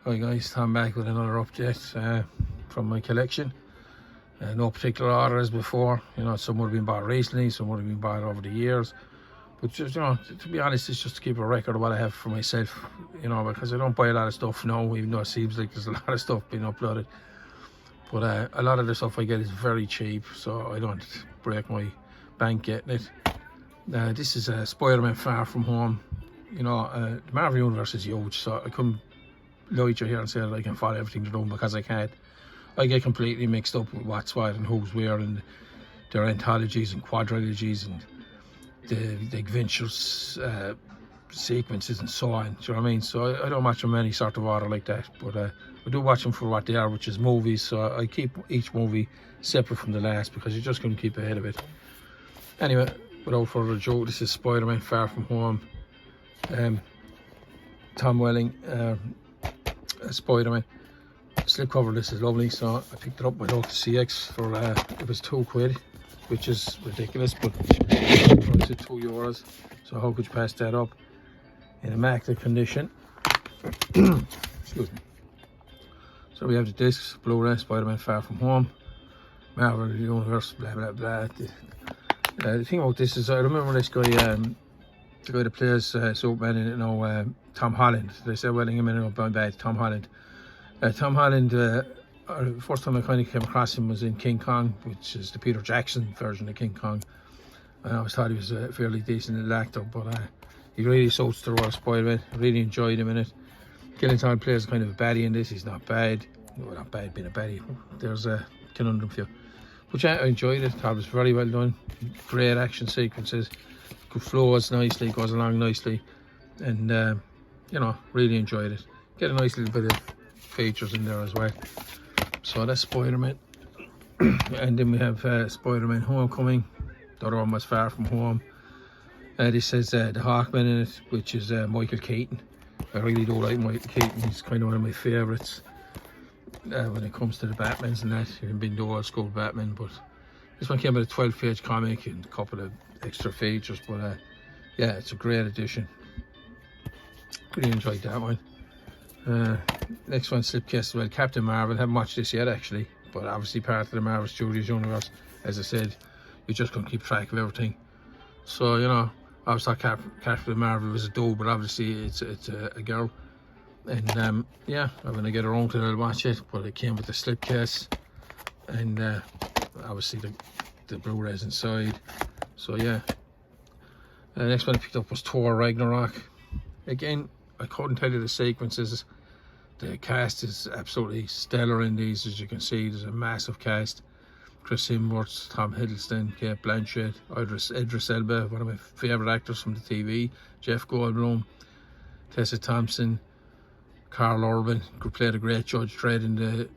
Hi guys, I'm back with another update from my collection. No particular order as before. You know, some would have been bought recently, some would have been bought over the years. But just, you know, to be honest, it's just to keep a record of what I have for myself. You know, because I don't buy a lot of stuff now, even though it seems like there's a lot of stuff being uploaded. But a lot of the stuff I get is very cheap, so I don't break my bank getting it. This is Spider-Man Far From Home. You know, the Marvel Universe is huge, so I couldn't lie to you here and say that I can follow everything they're doing, because I can't. I get completely mixed up with what's what and who's where, and their anthologies and quadrilogies and the adventures sequences and so on. Do you know what I mean? So I don't watch them in any sort of order like that, but I do watch them for what they are, which is movies. So I keep each movie separate from the last, because you just couldn't keep ahead of it. Anyway, without further ado, this is Spider-Man Far From Home. Tom Welling, Spider-Man. Slipcover, this is lovely, so I picked it up with Local CX for it was £2, which is ridiculous, but price of €2, so how could you pass that up? In immaculate condition. Excuse me. So we have the discs, Blu-ray, Spider-Man Far From Home, Marvel Universe, blah blah blah. The thing about this is, I remember this guy, the guy that plays Superman in it, you know, Tom Holland. They say Welling him in it, bad, Tom Holland. Tom Holland, first time I kind of came across him was in King Kong, which is the Peter Jackson version of King Kong. I always thought he was a fairly decent little actor, but he really suits the role of Spider-Man. I really enjoyed him in it. Gyllenhaal plays kind of a baddie in this. He's not bad. Well, not bad being a baddie. There's a conundrum for you. But yeah, I enjoyed it. Thought it was very well done. Great action sequences. Good flows nicely, goes along nicely. And, you know, really enjoyed it. Get a nice little bit of features in there as well. So that's Spider-Man. And then we have Spider-Man Homecoming. The other one was Far From Home. This says the Hawkman in it, which is Michael Keaton. I really do like Michael Keaton. He's kind of one of my favourites when it comes to the Batmans and that. I've been the old school Batman, but this one came with a 12-page comic and a couple of extra features. But yeah, it's a great addition. Really enjoyed that one. Next one, slipcase as well, Captain Marvel. Haven't watched this yet actually, but obviously part of the Marvel Studios universe. As I said, you just couldn't keep track of everything. So, you know, I always thought Captain Marvel was a dude, but obviously it's a girl. And yeah, I'm gonna get around to it, I'll watch it. But it came with the slipcase, and obviously the Blu-rays inside. So yeah. The next one I picked up was Thor Ragnarok. Again, I couldn't tell you the sequences. The cast is absolutely stellar in these, as you can see. There's a massive cast. Chris Hemsworth, Tom Hiddleston, Kate Blanchett, Idris Elba, one of my favourite actors from the TV, Jeff Goldblum, Tessa Thompson, Carl Urban, who played a great Judge Dredd in the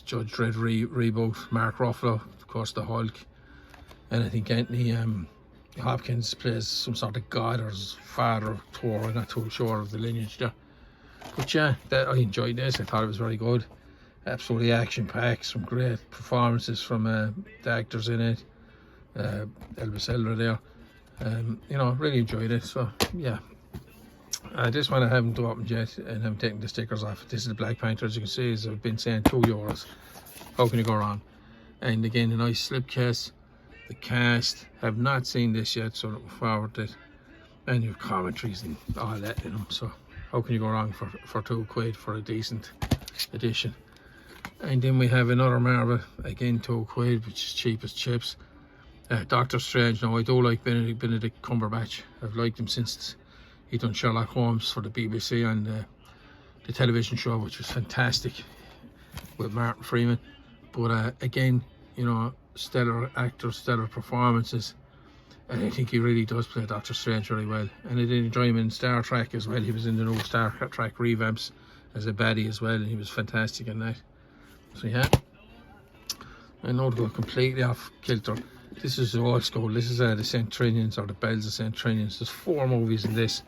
Judge Dredd reboot, Mark Ruffalo, of course, the Hulk, and I think Anthony Hopkins plays some sort of god or his father of Thor. I'm not too sure of the lineage there. But yeah, I enjoyed this. I thought it was very good. Absolutely action-packed. Some great performances from the actors in it. Elvis Elder there. You know, really enjoyed it. So yeah. This one I haven't opened yet, and I'm taking the stickers off. This is the Black Panther, as you can see, as I've been saying, €2. How can you go wrong? And again, a nice slipcase. The cast, have not seen this yet, so look forward to it. And your commentaries and all that in them, so how can you go wrong for £2 for a decent edition? And then we have another Marvel, again £2, which is cheap as chips. Doctor Strange. Now I do like Benedict Cumberbatch. I've liked him since he done Sherlock Holmes for the BBC and the television show, which was fantastic with Martin Freeman. But again, you know, stellar actors, stellar performances, and I think he really does play Doctor Strange very well. And I did enjoy him in Star Trek as well. He was in the new Star Trek revamps as a baddie as well, and he was fantastic in that. So yeah, I know to go completely off kilter. This is old school. This is the St. Trinians, or the Bells of St. Trinians. There's 4 movies in this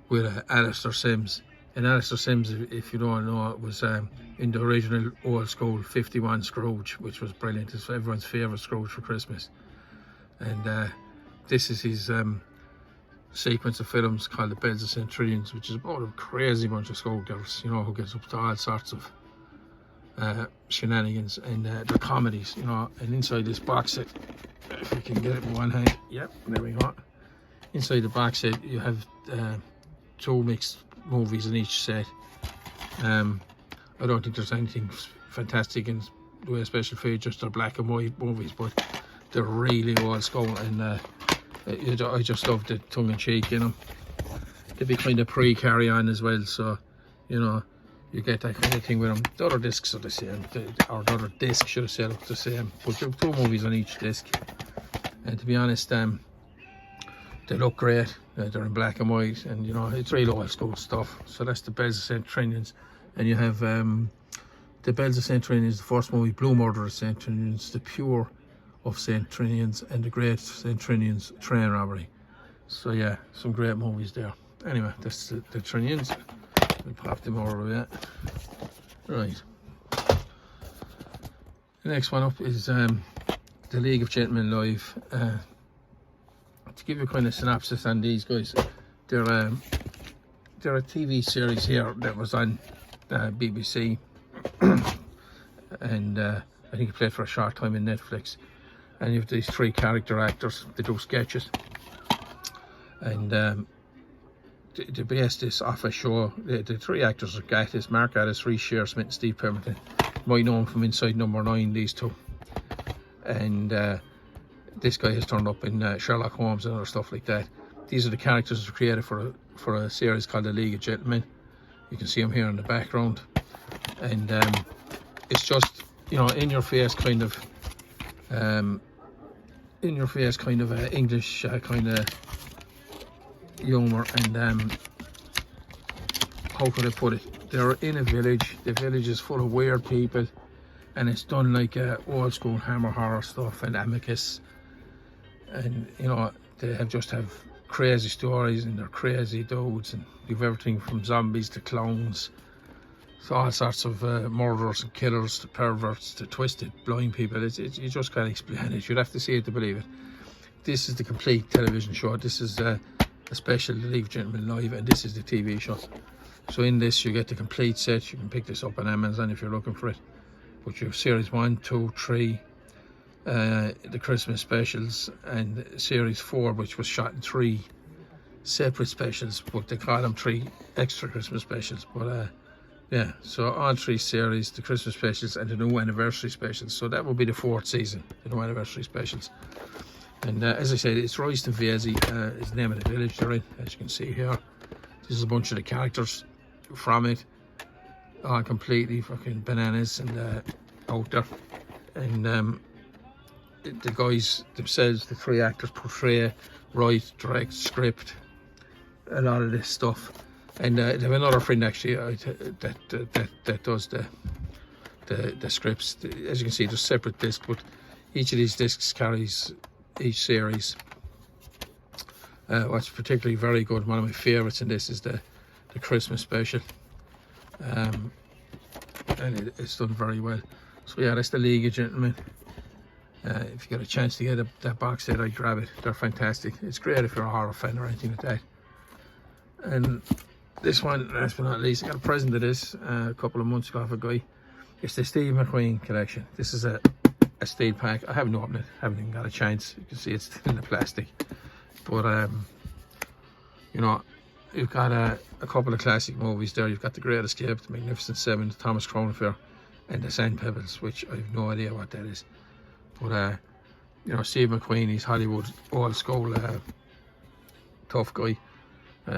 with Alistair Sims. And Alistair Sims, if you don't know, it was in the original old school 51 Scrooge, which was brilliant. It's everyone's favourite Scrooge for Christmas. And this is his sequence of films called The Bells of St. Trinians, which is about a crazy bunch of schoolgirls, you know, who gets up to all sorts of shenanigans, and they're comedies, you know. And inside this box set, if you can get it in one hand, yep, there we go. Inside the box set, you have 2 mixed movies in each set. I don't think there's anything fantastic in the way of special features. They're black and white movies, but they're really old school, and I just love the tongue-in-cheek in them. They'd be kind of pre-carry-on as well, so, you know, you get that kind of thing with them. The other discs are the same, or the other disc, should I say, look the same, but there are 2 movies on each disc. And to be honest, they look great. They're in black and white, and you know, it's real old school stuff. So that's The Bells of St. Trinians. And you have The Bells of St. Trinians, the first movie, Blue Murder of St. Trinians, The Pure of St. Trinians, and The Great St. Trinians Train Robbery. So yeah, some great movies there. Anyway, that's the Trinians. We'll pop them over a bit. Right. The next one up is The League of Gentlemen Live. To give you a kind of synopsis on these guys, they're a TV series here that was on BBC, and I think it played for a short time in Netflix. And you have these 3 character actors. They do sketches, and they based this off a show. The 3 actors are Gatiss, Mark Gatiss, Rhys Shearsmith, and Steve Pemberton. You might know him from Inside Number 9, these 2. And this guy has turned up in Sherlock Holmes and other stuff like that. These are the characters that were created for a series called The League of Gentlemen. You can see them here in the background, and it's just, you know, in your face kind of English kind of humour, and how could I put it? They're in a village. The village is full of weird people, and it's done like old school Hammer horror stuff and Amicus. And you know, they have crazy stories, and they're crazy dudes, and you've everything from zombies to clowns, so all sorts of murderers and killers to perverts to twisted blind people. You just can't explain it. You'd have to see it to believe it. This is the complete television show. This is a special League of Gentlemen Live, and this is the TV show. So in this you get the complete set. You can pick this up on Amazon if you're looking for it. But you have series 1, 2, 3, the Christmas specials, and series 4, which was shot in 3 separate specials, but they call them 3 extra Christmas specials. But yeah, so all 3 series, the Christmas specials and the new anniversary specials. So that will be the 4th season, the new anniversary specials. And as I said, it's Royston Vasey is the name of the village they're in, as you can see here. This is a bunch of the characters from it, all completely fucking bananas and out there. And the guys themselves, the 3 actors, portray, write, direct, script a lot of this stuff. And they have another friend actually that does the scripts. As you can see, there's separate discs, but each of these discs carries each series. What's particularly very good, one of my favourites in this, is the Christmas special, and it's done very well. So yeah, that's The League of Gentlemen. If you get a chance to get that box set, I'd grab it. They're fantastic. It's great if you're a horror fan or anything like that. And this one, last but not least, I got a present of this a couple of months ago off a guy. It's the Steve McQueen collection. This is a steel pack. I haven't opened it, haven't even got a chance. You can see it's still in the plastic. But you know, you've got a couple of classic movies there. You've got The Great Escape, The Magnificent Seven, The Thomas Crown Affair, and The Sand Pebbles, which I have no idea what that is. But you know, Steve McQueen, he's Hollywood old school tough guy.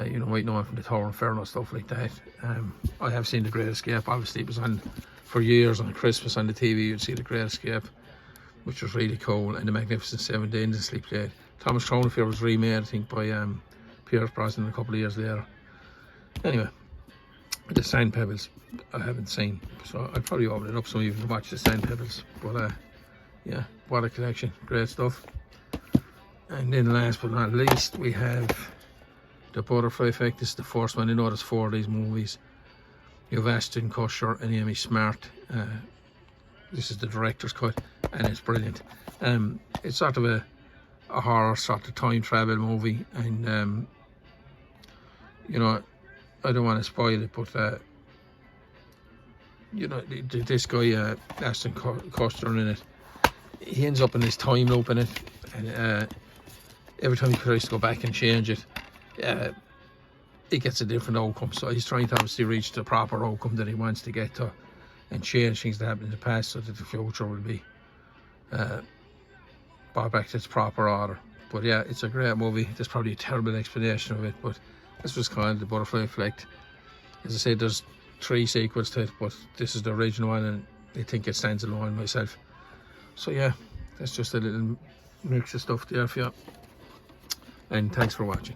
You know, might know him from the Tower Inferno, stuff like that. I have seen The Great Escape. Obviously, it was on for years on Christmas on the TV. You'd see The Great Escape, which was really cool, and The Magnificent Seven, they endlessly played. Thomas Crown Affair was remade, I think, by Pierce Brosnan a couple of years later. Anyway, The Sand Pebbles, I haven't seen, so I'd probably open it up so you can watch The Sand Pebbles. But yeah, what a collection, great stuff. And then last but not least, we have The Butterfly Effect. This is the first one. I know there's 4 of these movies. You have Ashton Kutcher and Amy Smart. This is the director's cut, and it's brilliant. It's sort of a horror, sort of time travel movie, and you know, I don't want to spoil it, but you know, this guy, Ashton Kutcher in it, he ends up in this time loop in it, and every time he tries to go back and change it, it gets a different outcome. So he's trying to obviously reach the proper outcome that he wants to get to, and change things that happened in the past so that the future will be brought back to its proper order. But yeah, it's a great movie. There's probably a terrible explanation of it, but this was kind of the butterfly effect. As I said, there's 3 sequels to it, but this is the original one, and I think it stands alone myself. So yeah, that's just a little mix of stuff there for you, and thanks for watching.